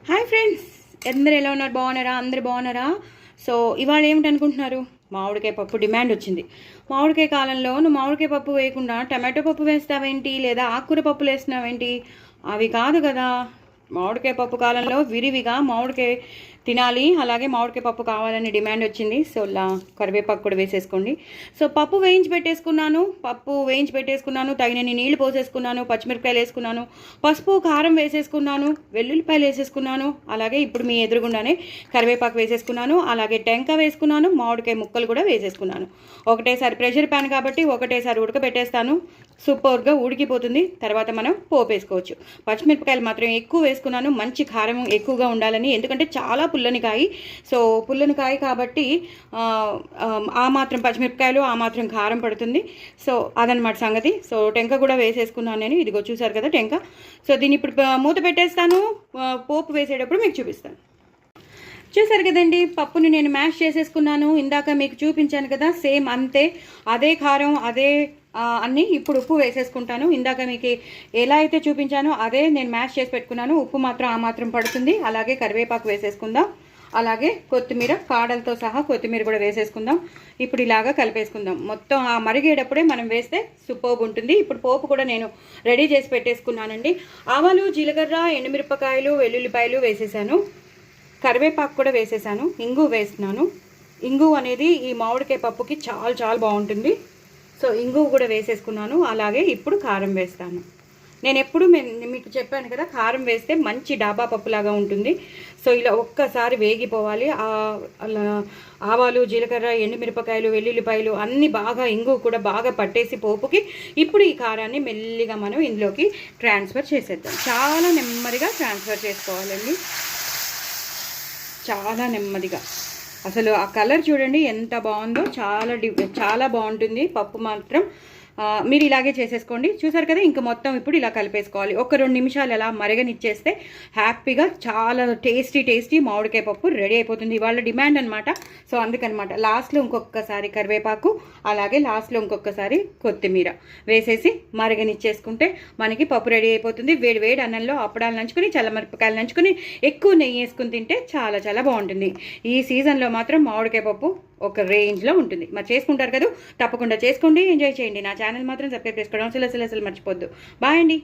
Hi friends, అందరు ఎలా ఉన్నారు? బాగున్నారా? అందరు బాగున్నారా? సో ఇవాళ ఏమిటి అనుకుంటున్నారు? మామిడికాయ పప్పు డిమాండ్ వచ్చింది. మామిడికాయ కాలంలో నువ్వు మామిడికాయ పప్పు వేయకుండా టమాటో పప్పు వేస్తావేంటి, లేదా ఆకుకూర పప్పులు వేస్తున్నావేంటి? అవి కాదు కదా. మామిడికాయ పప్పు కాలంలో విరివిగా మామిడికాయ తినాలి, అలాగే మామిడికాయ పప్పు కావాలని డిమాండ్ వచ్చింది. సో కరివేపాకు కూడా వేసేసుకోండి. సో పప్పు వేయించి పెట్టేసుకున్నాను, తగినన్ని నీళ్లు పోసేసుకున్నాను, పచ్చిమిరపకాయలు వేసుకున్నాను, పసుపు కారం వేసేసుకున్నాను, వెల్లుల్లిపాయలు వేసేసుకున్నాను, అలాగే ఇప్పుడు మీ ఎదురుగుండానే కరివేపాకు వేసేసుకున్నాను, అలాగే టెంక వేసుకున్నాను, మామిడికాయ ముక్కలు కూడా వేసేసుకున్నాను. ఒకటేసారి ప్రెషర్ ప్యాన్ కాబట్టి ఒకటేసారి ఉడకబెట్టేస్తాను. సూపర్గా ఉడికిపోతుంది. తర్వాత మనం పోపు వేసుకోవచ్చు. పచ్చిమిరపకాయలు మాత్రం ఎక్కువ వేసుకున్నాను, మంచి కారం ఎక్కువగా ఉండాలని, ఎందుకంటే చాలా పుల్లని కాయ. సో పుల్లని కాయ కాబట్టి ఆ మాత్రం పచ్చిమిరపకాయలు, ఆ మాత్రం కారం పడుతుంది. సో అదనమాట సంగతి. సో టెంక కూడా వేసేసుకున్నాను నేను. ఇదిగో చూసారు కదా టెంక. సో దీన్ని ఇప్పుడు మూత పెట్టేస్తాను. పోపు వేసేటప్పుడు మీకు చూపిస్తాను. చూసారు కదండి, పప్పుని నేను మ్యాష్ చేసేసుకున్నాను. ఇందాక మీకు చూపించాను కదా, సేమ్ అంతే, అదే కారం, అదే అన్నీ. ఇప్పుడు ఉప్పు వేసేసుకుంటాను. ఇందాక మీకు ఎలా అయితే చూపించానో అదే నేను మ్యాష్ చేసి పెట్టుకున్నాను. ఉప్పు మాత్రం ఆ మాత్రం పడుతుంది. అలాగే కరివేపాకు వేసేసుకుందాం, అలాగే కొత్తిమీర కాడలతో సహా కొత్తిమీర కూడా వేసేసుకుందాం. ఇప్పుడు ఇలాగా కలిపేసుకుందాం. మొత్తం ఆ మరిగేటప్పుడే మనం వేస్తే సూపర్గా ఉంటుంది. ఇప్పుడు పోపు కూడా నేను రెడీ చేసి పెట్టేసుకున్నానండి. ఆవాలు, జీలకర్ర, ఎండుమిరపకాయలు, వెల్లుల్లిపాయలు వేసేసాను. కరివేపాకు కూడా వేసేసాను. ఇంగు వేస్తున్నాను. ఇంగు అనేది ఈ మామిడికాయ పప్పుకి చాలా చాలా బాగుంటుంది. సో ఇంగు కూడా వేసేసుకున్నాను. అలాగే ఇప్పుడు కారం వేస్తాను. నేను ఎప్పుడు మీకు చెప్పాను కదా, కారం వేస్తే మంచి డాబా పప్పులాగా ఉంటుంది. సో ఇలా ఒక్కసారి వేగిపోవాలి. అలా ఆవాలు, జీలకర్ర, ఎండుమిరపకాయలు, వెల్లుల్లిపాయలు అన్నీ బాగా, ఇంగు కూడా బాగా పట్టేసి పోపుకి ఇప్పుడు ఈ కారాన్ని మెల్లిగా మనం ఇందులోకి ట్రాన్స్ఫర్ చేసేద్దాం. చాలా నెమ్మదిగా ట్రాన్స్ఫర్ చేసుకోవాలండి, చాలా నెమ్మదిగా. అసలు ఆ కలర్ చూడండి ఎంత బాగుందో, చాలా బాగుంటుంది పప్పు మాత్రం. మీరు ఇలాగే చేసేసుకోండి. చూసారు కదా, ఇంకా మొత్తం ఇప్పుడు ఇలా కలిపేసుకోవాలి. ఒక 2 నిమిషాలు అలా మరగనిచ్చేస్తే హ్యాపీగా చాలా టేస్టీ మామిడికాయ పప్పు రెడీ అయిపోతుంది. ఇవాళ డిమాండ్ అనమాట. సో అందుకనమాట లాస్ట్లో ఇంకొకసారి కరివేపాకు, అలాగే లాస్ట్లో ఇంకొకసారి కొత్తిమీర వేసేసి మరగనిచ్చేసుకుంటే మనకి పప్పు రెడీ అయిపోతుంది. వేడి అన్నంలో అప్పడాలు నంచుకుని, చల్లమిరపకాయలు నంచుకుని, ఎక్కువ నెయ్యి వేసుకుని తింటే చాలా చాలా బాగుంటుంది. ఈ సీజన్లో మాత్రం మామిడికాయ పప్పు ఒక రేంజ్లో ఉంటుంది. మరి చేసుకుంటారు కదా, తప్పకుండా చేసుకోండి, ఎంజాయ్ చేయండి. నా ఛానల్ మాత్రం సబ్స్క్రైబ్ చేసుకోవడం అసలు మర్చిపోద్దు. బాయ్ అండి.